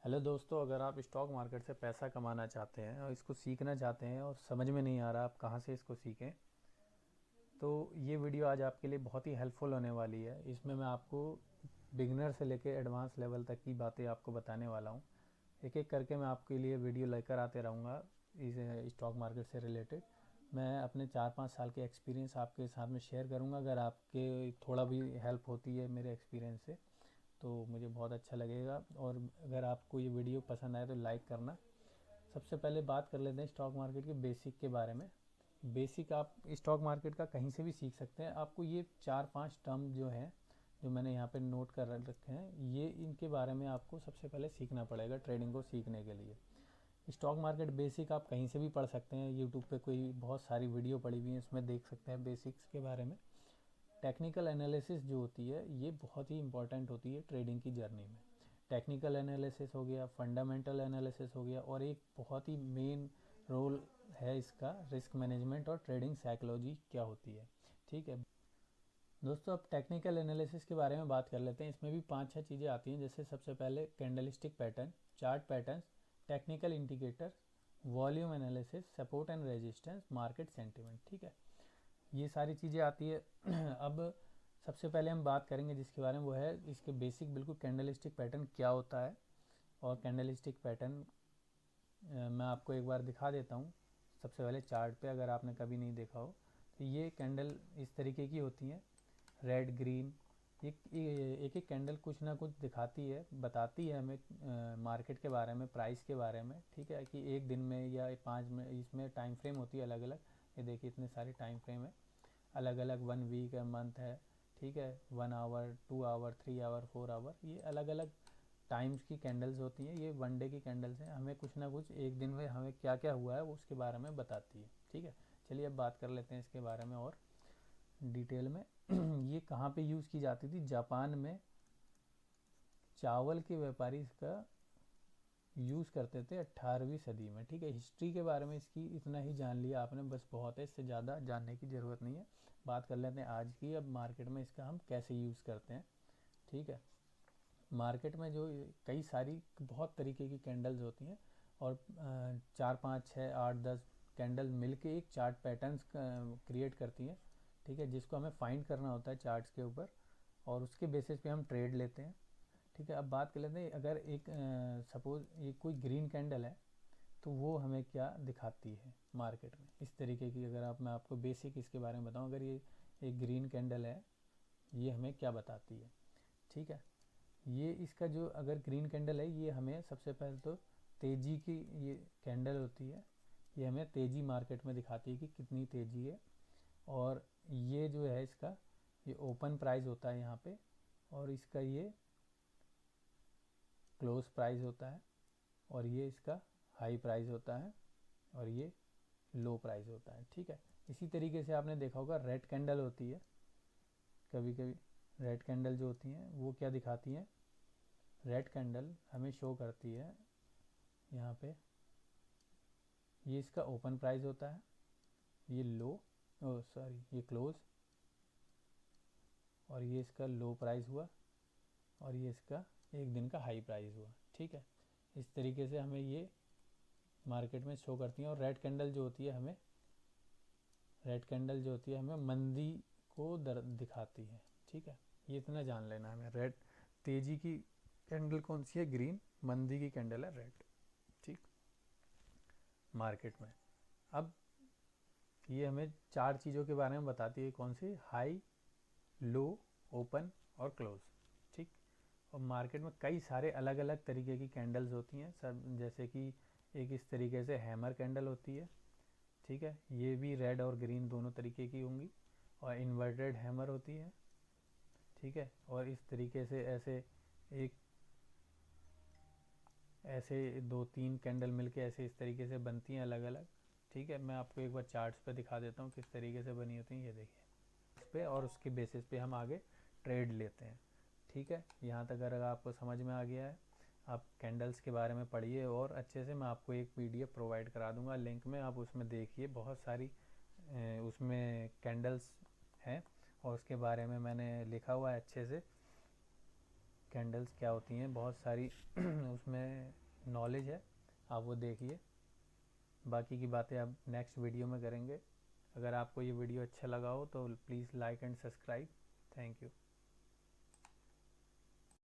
Hello दोस्तों, अगर आप स्टॉक मार्केट से पैसा कमाना चाहते हैं और इसको सीखना चाहते हैं और समझ में नहीं आ रहा आप कहाँ से इसको सीखें, तो ये वीडियो आज आपके लिए बहुत ही हेल्पफुल होने वाली है। इसमें मैं आपको बिगिनर से लेकर एडवांस लेवल तक की बातें आपको बताने वाला हूँ। एक एक करके मैं आपके लिए वीडियो लेकर आते रहूँगा इस स्टॉक मार्केट से रिलेटेड। मैं अपने 4-5 साल के एक्सपीरियंस आपके साथ में शेयर करूँगा। अगर आपके थोड़ा भी हेल्प होती है मेरे एक्सपीरियंस से तो मुझे बहुत अच्छा लगेगा। और अगर आपको ये वीडियो पसंद आए तो लाइक करना। सबसे पहले बात कर लेते हैं स्टॉक मार्केट के बेसिक के बारे में। बेसिक आप स्टॉक मार्केट का कहीं से भी सीख सकते हैं। आपको ये 4-5 टर्म जो हैं, जो मैंने यहाँ पे नोट कर रखे हैं, ये इनके बारे में आपको सबसे पहले सीखना पड़ेगा ट्रेडिंग को सीखने के लिए। स्टॉक मार्केट बेसिक आप कहीं से भी पढ़ सकते हैं। यूट्यूब पे कोई बहुत सारी वीडियो पड़ी हुई है, इसमें देख सकते हैं बेसिक्स के बारे में। टेक्निकल एनालिसिस जो होती है ये बहुत ही इंपॉर्टेंट होती है ट्रेडिंग की जर्नी में। टेक्निकल एनालिसिस हो गया, फंडामेंटल एनालिसिस हो गया, और एक बहुत ही मेन रोल है इसका रिस्क मैनेजमेंट और ट्रेडिंग साइकोलॉजी क्या होती है। ठीक है दोस्तों, अब टेक्निकल एनालिसिस के बारे में बात कर लेते हैं। इसमें भी 5-6 चीज़ें आती हैं, जैसे सबसे पहले candlestick pattern, chart patterns, technical indicators, volume analysis, support and resistance, market sentiment. ठीक है, ये सारी चीज़ें आती है। अब सबसे पहले हम बात करेंगे जिसके बारे में, वो है इसके बेसिक बिल्कुल कैंडलस्टिक पैटर्न क्या होता है। और कैंडलस्टिक पैटर्न मैं आपको एक बार दिखा देता हूँ। सबसे पहले चार्ट पे, अगर आपने कभी नहीं देखा हो तो ये कैंडल इस तरीके की होती हैं, रेड ग्रीन। एक एक एक कैंडल कुछ ना कुछ दिखाती है, बताती है हमें मार्केट के बारे में, प्राइस के बारे में। ठीक है, कि एक दिन में या 5 में, इसमें टाइम फ्रेम होती है अलग अलग। ये देखिए इतने सारे टाइम फ्रेम है अलग अलग, 1 वीक है, मंथ है। ठीक है, 1 आवर, 2 आवर, 3 आवर, 4 आवर, ये अलग अलग टाइम्स की कैंडल्स होती हैं। ये 1 डे की कैंडल्स हैं, हमें कुछ ना कुछ एक दिन में हमें क्या क्या हुआ है वो उसके बारे में बताती है। ठीक है, चलिए अब बात कर लेते हैं इसके बारे में और डिटेल में। ये कहाँ पे यूज़ की जाती थी? जापान में चावल के व्यापारी इसका यूज़ करते थे 18वीं सदी में। ठीक है, हिस्ट्री के बारे में इसकी इतना ही जान लिया आपने, बस बहुत है, इससे ज़्यादा जानने की ज़रूरत नहीं है। बात कर लेते हैं आज की। अब मार्केट में इसका हम कैसे यूज़ करते हैं। ठीक है, मार्केट में जो कई सारी बहुत तरीके की कैंडल्स होती हैं, और 4, 5, 6, 8, 10 कैंडल मिल के एक चार्ट पैटर्न्स क्रिएट करती हैं। ठीक है, जिसको हमें फाइंड करना होता है चार्ट्स के ऊपर, और उसके बेसिस पे हम ट्रेड लेते हैं। ठीक है, अब बात कर लेते हैं, अगर एक सपोज ये कोई ग्रीन कैंडल है तो वो हमें क्या दिखाती है मार्केट में इस तरीके की। अगर आप मैं आपको बेसिक इसके बारे में बताऊं, अगर ये एक ग्रीन कैंडल है, ये हमें क्या बताती है। ठीक है, ये इसका जो अगर ग्रीन कैंडल है, ये हमें सबसे पहले तो तेज़ी की ये कैंडल होती है, ये हमें तेज़ी मार्केट में दिखाती है कि कितनी तेज़ी है। और ये जो है इसका, ये ओपन प्राइस होता है यहाँ पे, और इसका ये क्लोज प्राइस होता है, और ये इसका हाई प्राइस होता है, और ये लो प्राइस होता है। ठीक है, इसी तरीके से आपने देखा होगा रेड कैंडल होती है कभी कभी। रेड कैंडल जो होती हैं वो क्या दिखाती हैं? रेड कैंडल हमें शो करती है यहाँ पे, ये इसका ओपन प्राइस होता है, ये लो, ओ सॉरी, ये क्लोज, और ये इसका लो प्राइस हुआ, और ये इसका एक दिन का हाई प्राइस हुआ। ठीक है, इस तरीके से हमें ये मार्केट में शो करती हैं। और रेड कैंडल जो होती है हमें, रेड कैंडल जो होती है हमें मंदी को दिखाती है। ठीक है, ये इतना जान लेना है हमें। रेड तेजी की कैंडल कौन सी है? ग्रीन। मंदी की कैंडल है रेड। ठीक, मार्केट में। अब ये हमें 4 चीज़ों के बारे में बताती है, कौन सी? हाई, लो, ओपन और क्लोज। ठीक, और मार्केट में कई सारे अलग अलग तरीके की कैंडल्स होती हैं सब, जैसे कि एक इस तरीके से हैमर कैंडल होती है। ठीक है, ये भी रेड और ग्रीन दोनों तरीके की होंगी, और इन्वर्टेड हैमर होती है। ठीक है, और इस तरीके से ऐसे एक, ऐसे 2-3 कैंडल मिलके ऐसे इस तरीके से बनती हैं अलग अलग। ठीक है, मैं आपको एक बार चार्ट्स पे दिखा देता हूँ किस तरीके से बनी होती हैं। ये देखिए इस पे, और उसके बेसिस पे हम आगे ट्रेड लेते हैं। ठीक है, यहाँ तक अगर आपको समझ में आ गया है, आप कैंडल्स के बारे में पढ़िए और अच्छे से। मैं आपको एक पीडीएफ प्रोवाइड करा दूंगा लिंक में, आप उसमें देखिए, बहुत सारी उसमें कैंडल्स हैं, और उसके बारे में मैंने लिखा हुआ है अच्छे से। कैंडल्स क्या होती हैं, बहुत सारी उसमें नॉलेज है, आप वो देखिए। बाकी की बातें अब नेक्स्ट वीडियो में करेंगे। अगर आपको ये वीडियो अच्छा लगा हो तो please like and subscribe. Thank you.